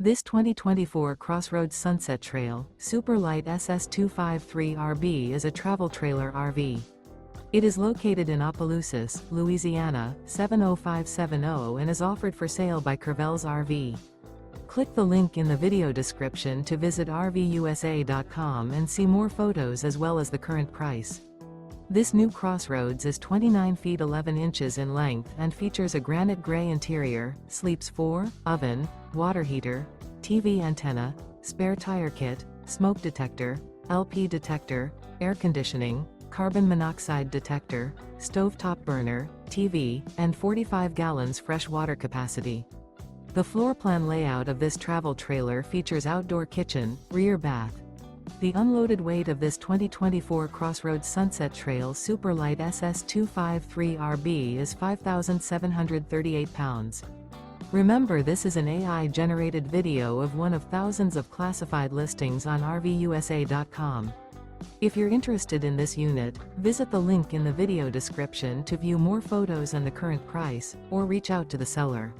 This 2024 CrossRoads Sunset Trail Super Lite SS253RB is a travel trailer RV. It is located in Opelousas, Louisiana, 70570 and is offered for sale by Courvelle's RV. Click the link in the video description to visit RVUSA.com and see more photos as well as the current price. This new CrossRoads is 29 feet 11 inches in length and features a granite gray interior, sleeps 4, oven, water heater, TV antenna, spare tire kit, smoke detector, LP detector, air conditioning, carbon monoxide detector, stovetop burner, TV, and 45 gallons fresh water capacity. The floor plan layout of this travel trailer features outdoor kitchen, rear bath. The unloaded weight of this 2024 CrossRoads Sunset Trail Super Lite SS253RB is 5,738 pounds. Remember, this is an AI-generated video of one of thousands of classified listings on RVUSA.com. If you're interested in this unit, visit the link in the video description to view more photos and the current price, or reach out to the seller.